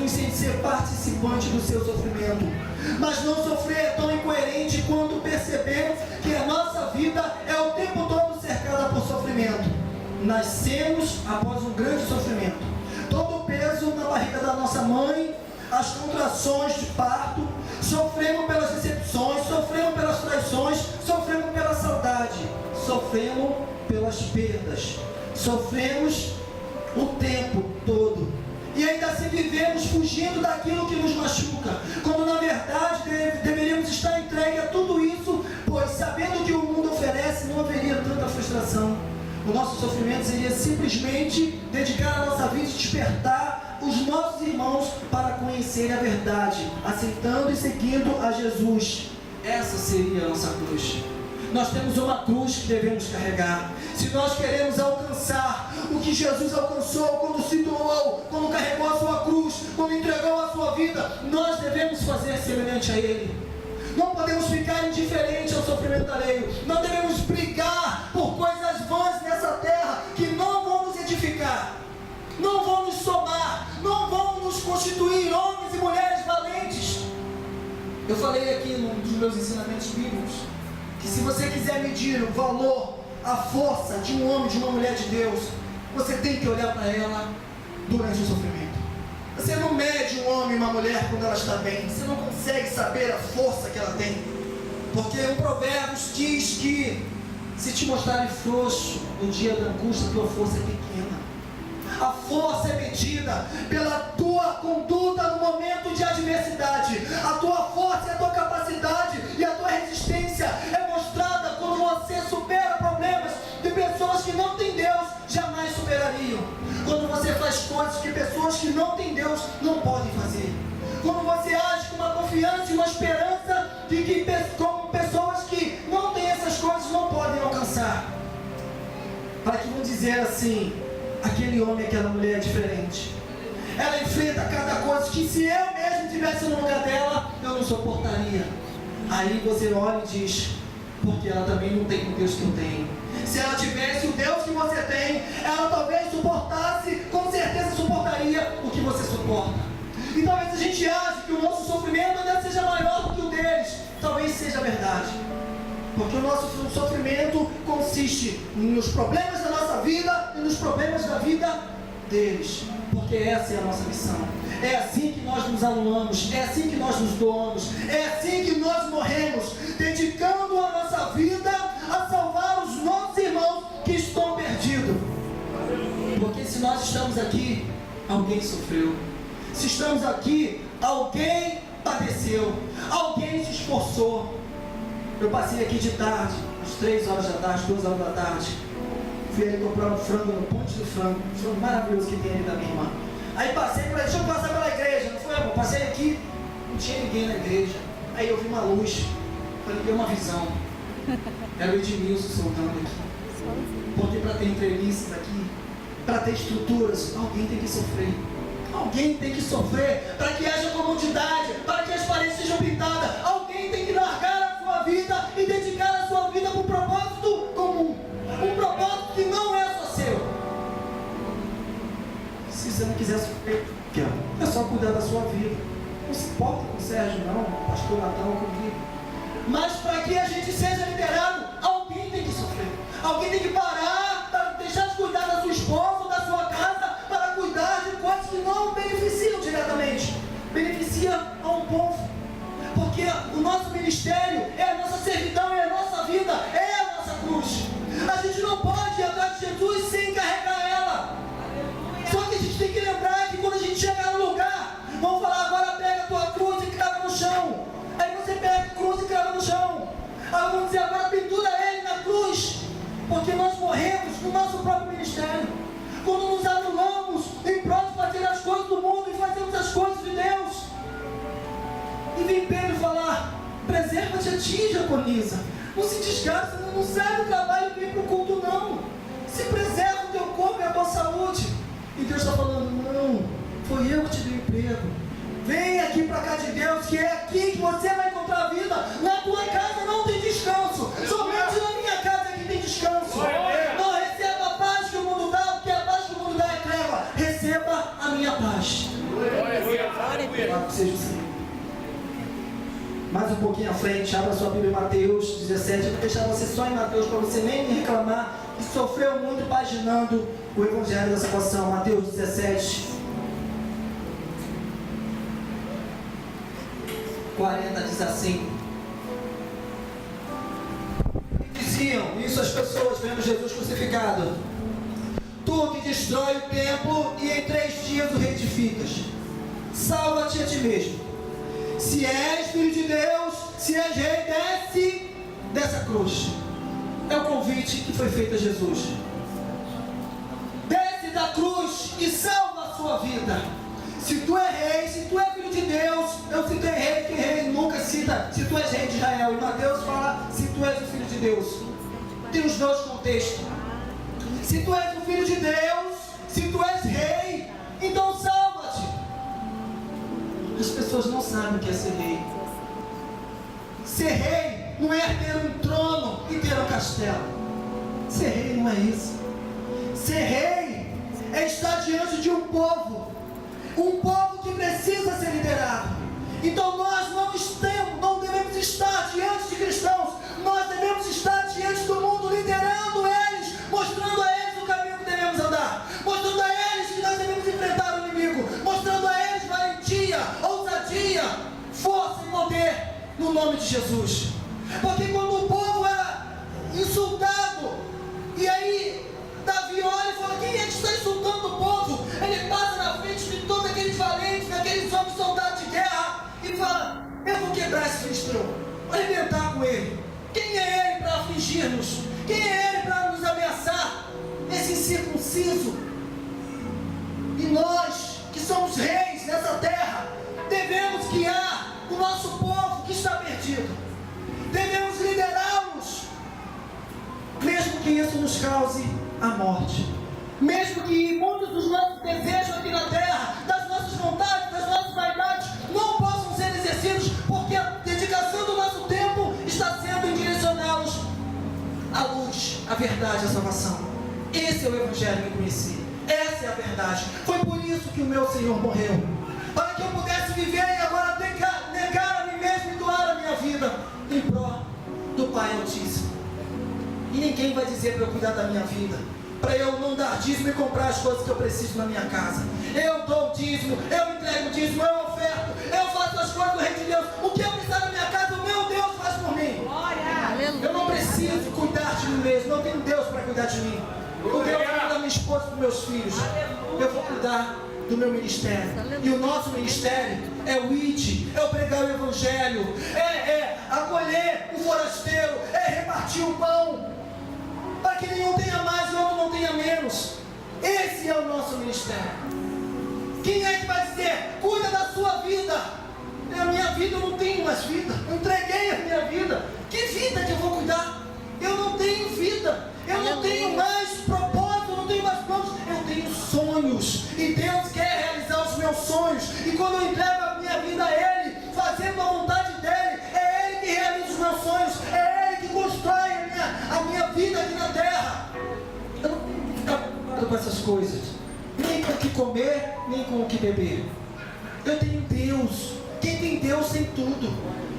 sem ser participante do seu sofrimento. Mas não sofrer é tão incoerente quanto perceber que a nossa vida é o tempo todo cercada por sofrimento. Nascemos após um grande sofrimento. Todo o peso na barriga da nossa mãe, as contrações de parto, sofremos pelas decepções, sofremos pelas traições, sofremos pela saudade, sofremos pelas perdas, sofremos o tempo todo. E ainda assim vivemos fugindo daquilo que nos machuca, quando na verdade deveríamos estar entregue a tudo isso, pois sabendo que o mundo oferece, não haveria tanta frustração. O nosso sofrimento seria simplesmente dedicar a nossa vida e despertar os nossos irmãos para conhecerem a verdade, aceitando e seguindo a Jesus. Essa seria a nossa cruz. Nós temos uma cruz que devemos carregar. Se nós queremos alcançar o que Jesus alcançou quando se doou, quando carregou a sua cruz, quando entregou a sua vida, nós devemos fazer semelhante a Ele. Não podemos ficar indiferentes ao sofrimento alheio. Não devemos brigar por coisas vãs nessa terra que não vão nos edificar, não vão nos somar, não vão nos constituir homens e mulheres valentes. Eu falei aqui num dos meus ensinamentos bíblicos que se você quiser medir o valor, a força de um homem, de uma mulher de Deus, você tem que olhar para ela durante o sofrimento. Você não mede um homem e uma mulher quando ela está bem. Você não consegue saber a força que ela tem. Porque o Provérbios diz que se te mostrarem frouxo no dia da angústia, tua força é pequena. A força é medida pela tua conduta no momento de adversidade. A tua força e a tua capacidade e a tua resistência é mostrada quando você supera problemas de pessoas que não têm Deus jamais superariam. Quando você faz coisas que pessoas que não têm Deus não podem fazer. Quando você age com uma confiança e uma esperança de que como pessoas que não têm essas coisas não podem alcançar. Para que vão dizer assim: aquele homem, aquela mulher é diferente. Ela enfrenta cada coisa que se eu mesmo estivesse no lugar dela, eu não suportaria. Aí você olha e diz: porque ela também não tem o Deus que eu tenho. Se ela tivesse o Deus que você tem, ela talvez suportasse, com certeza suportaria o que você suporta. E talvez a gente ache que o nosso sofrimento ainda seja maior do que o deles. Talvez seja verdade. Porque o nosso sofrimento consiste nos problemas da nossa vida e nos problemas da vida deles. Porque essa é a nossa missão. É assim que nós nos anulamos, é assim que nós nos doamos, é assim que nós morremos, dedicando a nossa vida a salvar os nossos irmãos que estão perdidos. Porque se nós estamos aqui, alguém sofreu. Se estamos aqui, alguém padeceu, alguém se esforçou. Eu passei aqui de tarde, às 3 horas da tarde, 2 horas da tarde. Fui ali comprar um frango no Ponte do Frango, um frango maravilhoso que tem ali da minha irmã. Aí passei, falei: deixa eu passar pela igreja. Não foi, amor? Passei aqui, não tinha ninguém na igreja. Aí eu vi uma luz, falei: deu uma visão. Era o Edmilson soltando aqui. Porque para ter entrevistas aqui, para ter estruturas, alguém tem que sofrer. Alguém tem que sofrer para que haja comodidade, para que as paredes sejam pintadas. Alguém tem que largar a sua vida e dedicar a sua vida para um propósito comum. Um propósito que não é só seu. Se você não quiser sofrer, é só cuidar da sua vida. Não se importa com o Sérgio não, o pastor Natal comigo. Mas para que a gente seja liderado, alguém tem que sofrer. Alguém tem que parar, para deixar de cuidar da sua esposa ou da sua casa, para cuidar de coisas que não beneficiam diretamente. Beneficia a um povo. Porque o nosso ministério é a nossa servidão, é a nossa vida, é a nossa cruz. A gente não pode ir atrás de Jesus sem carregar ela. Só que a gente tem que lembrar que quando a gente chegar no lugar, vão falar: agora pega a tua cruz e crava no chão. Aí você pega a cruz e crava no chão. Aí vão dizer: agora pendura ele na cruz. Porque nós morremos no nosso próprio ministério. Quando nos anulamos em prol de fazer as coisas do mundo e fazemos as coisas de Deus. E vem Pedro falar: preserva-te a ti, diaconisa. Não se desgasta, não sai do trabalho e vem para o culto, não. Se preserva o teu corpo e a tua saúde. E Deus está falando: não, foi eu que te dei emprego. Vem aqui para cá de Deus, que é aqui que você vai encontrar a vida. Na tua casa não tem descanso. Somente na minha casa é que tem descanso. Não receba a paz que o mundo dá, porque a paz que o mundo dá é treva. Receba a minha paz. Fala que seja o Senhor. Mais um pouquinho à frente, abra sua Bíblia em Mateus 17. Eu vou deixar você só em Mateus para você nem me reclamar que sofreu muito paginando o Evangelho da Salvação. Mateus 17, 40 diz assim. Diziam isso as pessoas vendo Jesus crucificado: tu que destrói o templo e em 3 dias o reedificas, salva-te a ti mesmo. Se és filho de Deus, se és rei, desce dessa cruz. É o convite que foi feito a Jesus. Desce da cruz e salva a sua vida. Se tu é rei, se tu é filho de Deus, eu citei rei, que rei nunca cita se tu és rei de Israel. E Mateus fala se tu és o filho de Deus. Tem os dois contextos. Se tu és o filho de Deus, se tu és rei, então salva-te. As pessoas não sabem o que é ser rei. Ser rei não é ter um trono e ter um castelo. Ser rei não é isso. Ser rei é estar diante de um povo que precisa ser liderado. Então nós não devemos estar diante de cristãos, nós devemos estar diante do mundo, liderando eles, mostrando a eles o caminho que devemos andar, mostrando a eles que nós devemos enfrentar o inimigo, mostrando a eles valentia, ousadia, força e poder no nome de Jesus. Porque quando o povo era insultado, e aí Davi olha e fala: quem é que está insultando o povo? Ele passa na frente de todos aqueles valentes, daqueles homens soldados de guerra, e fala: eu vou quebrar esse filisteu, vou arrebentar com ele. Quem é ele para afligir-nos? Quem é ele para nos ameaçar? Esse incircunciso. E nós, que somos reis nessa terra, devemos guiar o nosso povo que está perdido. Devemos liderá-los, mesmo que isso nos cause a morte. Mesmo que muitos dos nossos desejos aqui na terra, das nossas vontades, das nossas vaidades, não possam ser exercidos, porque a dedicação do nosso tempo está sendo em direcioná-los à luz, à verdade, à salvação. Esse é o Evangelho que eu conheci. Essa é a verdade. Foi por isso que o meu Senhor morreu, para que eu pudesse viver e agora negar a mim mesmo e doar a minha vida em prol do Pai Altíssimo. E ninguém vai dizer para eu cuidar da minha vida, para eu não dar dízimo e comprar as coisas que eu preciso na minha casa. Eu dou o dízimo, eu entrego o dízimo, eu oferto, eu faço as coisas do reino de Deus. O que eu precisar na minha casa, o meu Deus faz por mim. Eu não preciso cuidar de mim mesmo, não tenho Deus para cuidar de mim. O Deus vai cuidar da minha esposa e dos meus filhos. Eu vou cuidar do meu ministério. E o nosso ministério é o ID, é o pregar o Evangelho, é acolher o forasteiro, é repartir o pão, para que nenhum tenha mais e outro não tenha menos. Esse é o nosso ministério. Quem é que vai dizer: cuida da sua vida? A minha vida, eu não tenho mais vida, eu entreguei a minha vida. Que vida que eu vou cuidar? Eu não tenho vida, eu não tenho mais propósito, eu não tenho mais planos, eu tenho sonhos, e Deus quer realizar os meus sonhos. E quando eu entrego a minha vida a Ele, fazendo a vontade dEle, é Ele que realiza os meus sonhos, é Ele que constrói a minha vida aqui na terra. Eu não tenho que ficar preocupado com essas coisas, nem com o que comer, nem com o que beber. Eu tenho Deus. Quem tem Deus tem tudo.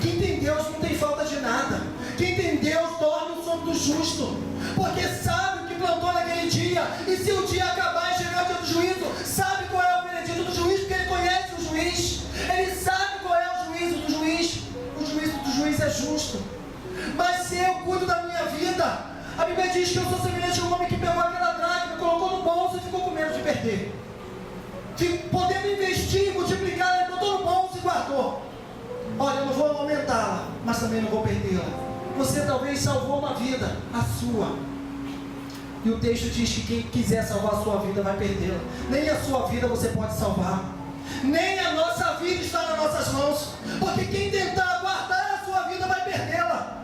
Quem tem Deus não tem falta de nada. Quem tem Deus dorme no sono do justo, porque sabe o que plantou naquele dia. E se o dia acabar e chegar o dia do juízo, sabe qual é o veredito do juiz, porque ele conhece o juiz. Ele sabe qual é o juízo do juiz. O juízo do juiz é justo. Mas se eu cuido da minha vida, a Bíblia diz que eu sou semelhante a um homem que pegou aquela dracma, colocou no bolso e ficou com medo de perder. Podendo investir, multiplicar, ele botou no bolso e guardou. Olha, eu não vou aumentá-la, mas também não vou perdê-la. Você talvez salvou uma vida, a sua. E o texto diz que quem quiser salvar a sua vida vai perdê-la. Nem a sua vida você pode salvar. Nem a nossa vida está nas nossas mãos. Porque quem tentar guardar a sua vida vai perdê-la.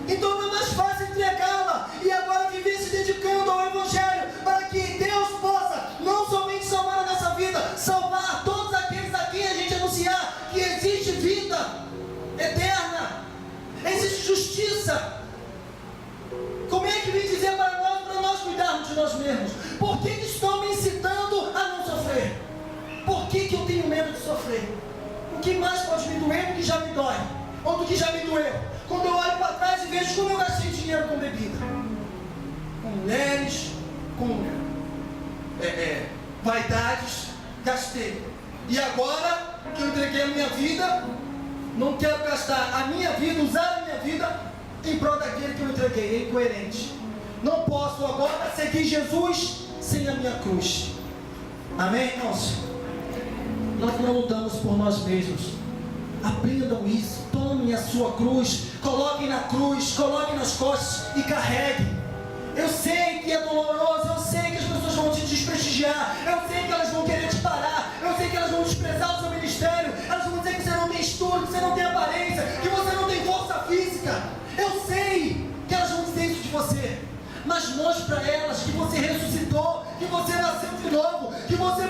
Então não é mais fácil entregá-la e agora viver se dedicando ao Evangelho, para que Deus possa não somente salvar a nossa vida, salvar todos aqueles a quem a gente anunciar que existe vida eterna, existe justiça. Como é que vem dizer para nós cuidarmos de nós mesmos? Por que estão me incitando a não sofrer? Por que eu tenho medo de sofrer? sofrer. O que mais pode me doer do que já me dói? Ou do que já me doeu? Quando eu olho para trás e vejo como eu gastei dinheiro com bebida, com mulheres, com vaidades, gastei. E agora que eu entreguei a minha vida, não quero gastar a minha vida, usar a minha vida em prol daquele que eu entreguei. É incoerente. Não posso agora seguir Jesus sem a minha cruz. Amém, irmãos? Nós não lutamos por nós mesmos. Aprendam isso. Tomem a sua cruz, coloquem na cruz, coloquem nas costas e carreguem. Eu sei que é doloroso, eu sei que as pessoas vão te desprestigiar, eu sei que elas vão querer te parar, eu sei que elas vão desprezar o seu ministério, elas vão dizer que você não tem estudo, que você não tem aparência, que você não tem força física. Eu sei que elas vão dizer isso de você, mas mostre para elas que você ressuscitou, que você nasceu de novo, que você